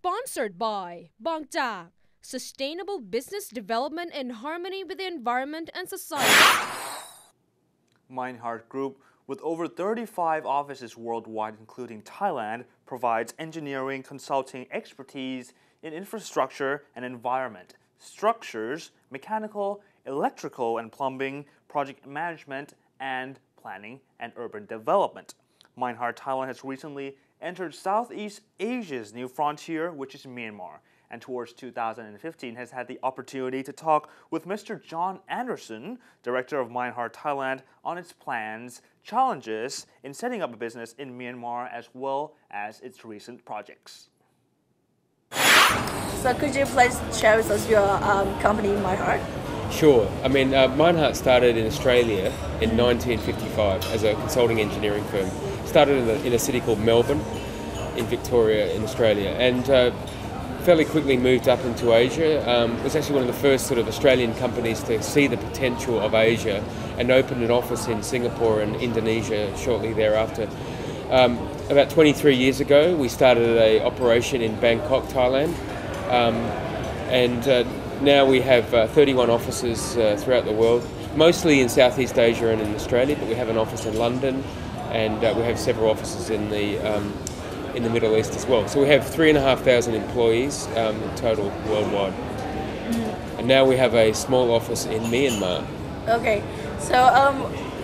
Sponsored by Bangja, Sustainable Business Development in Harmony with the Environment and Society. Meinhardt Group, with over 35 offices worldwide, including Thailand, provides engineering consulting expertise in infrastructure and environment, structures, mechanical, electrical and plumbing, project management, and planning and urban development. Meinhardt Thailand has recently entered Southeast Asia's new frontier, which is Myanmar, and towards 2015 has had the opportunity to talk with Mr. John Anderson, director of Meinhardt Thailand, on its plans, challenges in setting up a business in Myanmar, as well as its recent projects. So could you please share with us your company, Meinhardt? Sure. I mean, Meinhardt started in Australia in 1955 as a consulting engineering firm. Started in a city called Melbourne in Victoria in Australia, and fairly quickly moved up into Asia. It was actually one of the first sort of Australian companies to see the potential of Asia and opened an office in Singapore and Indonesia shortly thereafter. About 23 years ago, we started an operation in Bangkok, Thailand, and now we have 31 offices throughout the world, mostly in Southeast Asia and in Australia, but we have an office in London, and we have several offices in the Middle East as well. So we have 3,500 employees total worldwide. And now we have a small office in Myanmar. Okay, so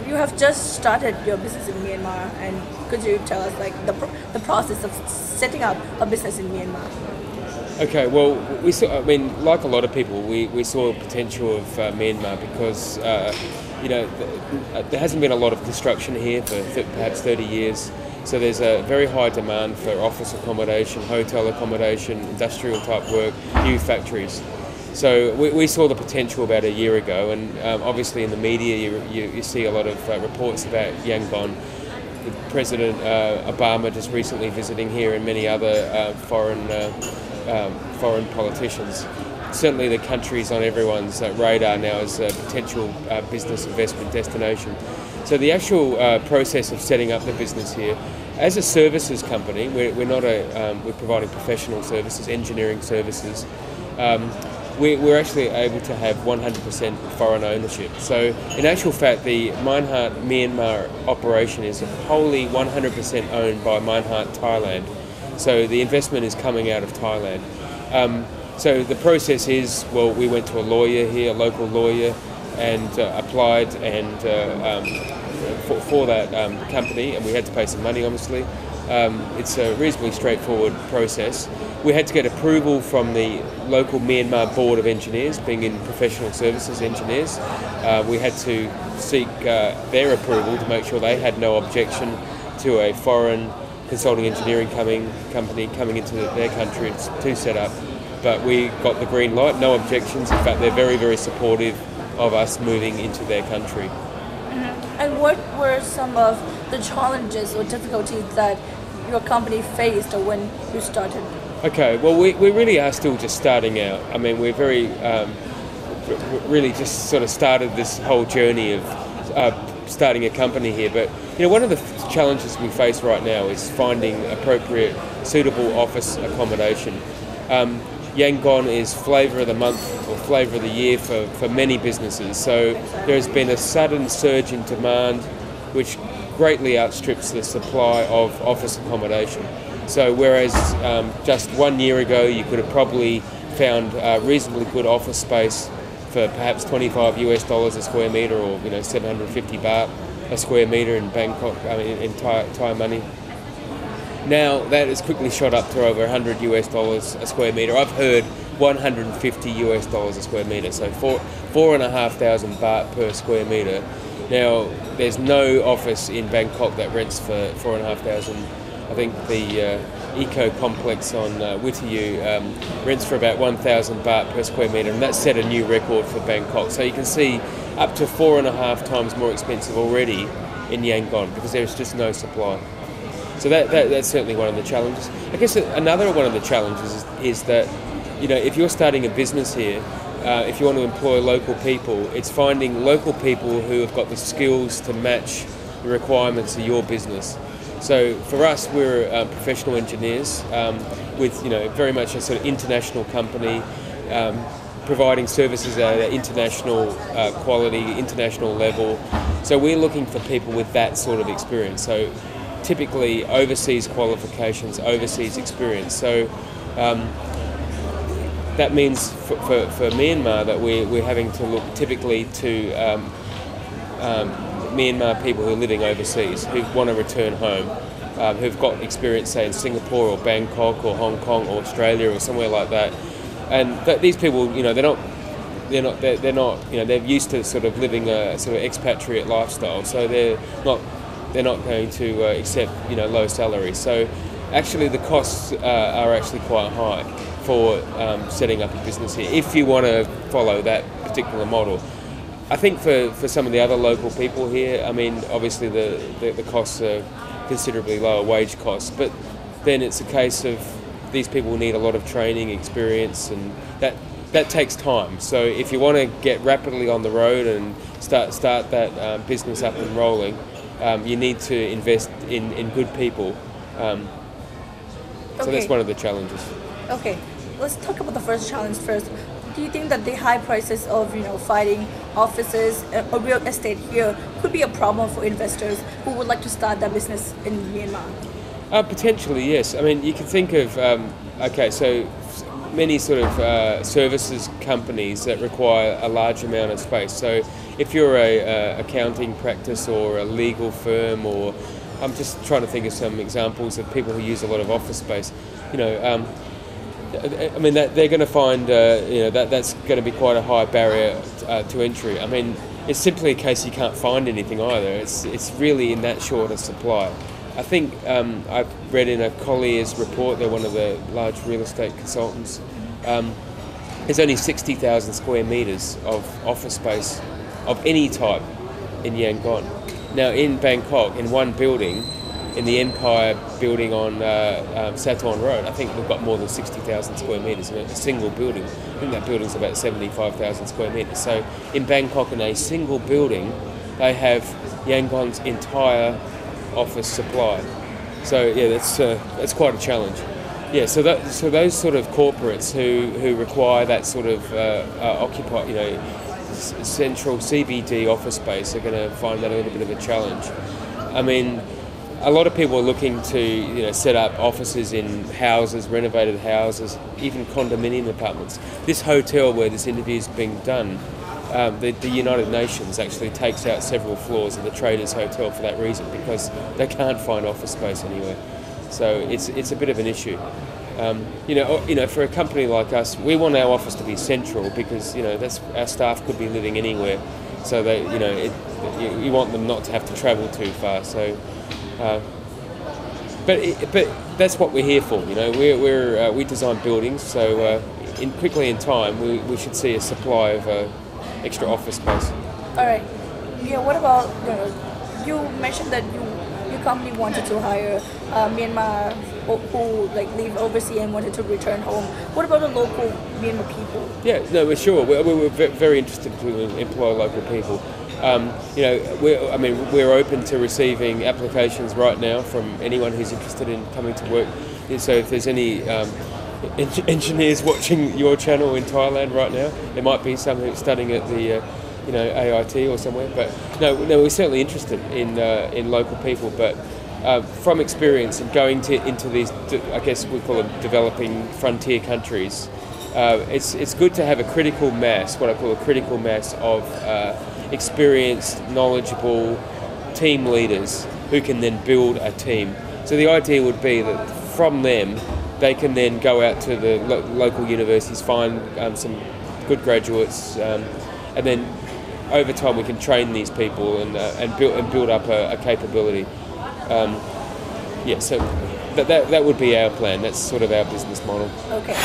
you have just started your business in Myanmar, and could you tell us like the process of setting up a business in Myanmar? Okay, well, we saw, I mean, like a lot of people, we saw the potential of Myanmar because, you know, there hasn't been a lot of construction here for perhaps 30 years. So there's a very high demand for office accommodation, hotel accommodation, industrial type work, new factories. So we saw the potential about a year ago, and obviously in the media you see a lot of reports about Yangon. With President Obama just recently visiting here, and many other foreign politicians. Certainly the country's on everyone's radar now as a potential business investment destination. So the actual process of setting up the business here, as a services company, we're not we're providing professional services, engineering services. We're actually able to have 100% foreign ownership. So in actual fact, the Meinhardt Myanmar operation is wholly 100% owned by Meinhardt Thailand. So the investment is coming out of Thailand. So the process is, well, we went to a lawyer here, a local lawyer, and applied and for that company, and we had to pay some money, obviously. It's a reasonably straightforward process. We had to get approval from the local Myanmar Board of Engineers, being in professional services engineers. We had to seek their approval to make sure they had no objection to a foreign consulting engineering company coming into their country to set up. But we got the green light, no objections. In fact, they're very, very supportive of us moving into their country. Mm-hmm. And what were some of the challenges or difficulties that your company faced when you started? Okay, well, we really are still just starting out. I mean, we're very, really just sort of started this whole journey of starting a company here. But, you know, one of the challenges we face right now is finding appropriate, suitable office accommodation. Yangon is flavour of the month or flavour of the year for many businesses. So there has been a sudden surge in demand which greatly outstrips the supply of office accommodation. So whereas just 1 year ago you could have probably found reasonably good office space for perhaps $25 a square metre, or 750 baht a square metre in Bangkok, in Thai money. Now that has quickly shot up to over $100 a square metre. I've heard $150 a square metre, so 4,500 baht per square metre. Now there's no office in Bangkok that rents for 4,500. I think the eco complex on Wittiyu rents for about 1,000 baht per square metre, and that's set a new record for Bangkok. So you can see up to 4.5 times more expensive already in Yangon because there's just no supply. So that's certainly one of the challenges. I guess another one of the challenges is that, if you're starting a business here, if you want to employ local people, it's finding local people who have got the skills to match the requirements of your business. So for us, we're professional engineers with very much a sort of international company, providing services at an international quality, international level. So we're looking for people with that sort of experience. So typically overseas qualifications, overseas experience. So that means for Myanmar that we're having to look typically to Myanmar people who are living overseas, who want to return home, who've got experience, say, in Singapore or Bangkok or Hong Kong or Australia or somewhere like that. And these people, they're used to sort of living a sort of expatriate lifestyle, so they're not going to accept low salaries. So actually the costs are actually quite high for setting up a business here, if you want to follow that particular model. I think for some of the other local people here, I mean, obviously the costs are considerably lower, wage costs, but then it's a case of these people need a lot of training, experience, and that takes time. So if you want to get rapidly on the road and start that business up and rolling, you need to invest in good people. So that's one of the challenges. Okay, let's talk about the first challenge first. Do you think that the high prices of finding offices or real estate here could be a problem for investors who would like to start their business in Myanmar? Potentially, yes. I mean, you can think of so many sort of services companies that require a large amount of space. So if you're a accounting practice or a legal firm, or I'm just trying to think of some examples of people who use a lot of office space, I mean, that they're going to find, that's going to be quite a high barrier to entry. I mean, it's simply a case you can't find anything either. It's really in that short a supply. I think I've read in a Collier's report, they're one of the large real estate consultants, there's only 60,000 square metres of office space of any type in Yangon. Now in Bangkok, in one building, in the Empire building on Sathorn Road, I think we've got more than 60,000 square metres in a single building. I think that building's about 75,000 square metres. So in Bangkok, in a single building, they have Yangon's entire office supply. So yeah, that's quite a challenge. Yeah, so those sort of corporates who require that sort of central CBD office space are going to find that a little bit of a challenge. I mean, a lot of people are looking to set up offices in houses, renovated houses, even condominium apartments. This hotel where this interview is being done, the United Nations actually takes out several floors of the Traders Hotel for that reason, because they can't find office space anywhere. So it's a bit of an issue. For a company like us, we want our office to be central, because that's our staff could be living anywhere. So they, you want them not to have to travel too far. So. But that's what we're here for. We design buildings, so quickly in time we should see a supply of extra office space. All right. Yeah. What about you mentioned that your company wanted to hire Myanmar who live overseas and wanted to return home. What about the local Myanmar people? Yeah. No, we're sure. We're very interested to employ local people. We're open to receiving applications right now from anyone who's interested in coming to work. So if there's any engineers watching your channel in Thailand right now, there might be some who's studying at the AIT or somewhere. But no, we're certainly interested in local people. But from experience and going into these, I guess we call them developing frontier countries, it's good to have a critical mass, what I call a critical mass of experienced, knowledgeable team leaders who can then build a team. So the idea would be that from them, they can then go out to the local universities, find some good graduates, and then over time we can train these people and build up a capability. So that would be our plan. That's sort of our business model. Okay.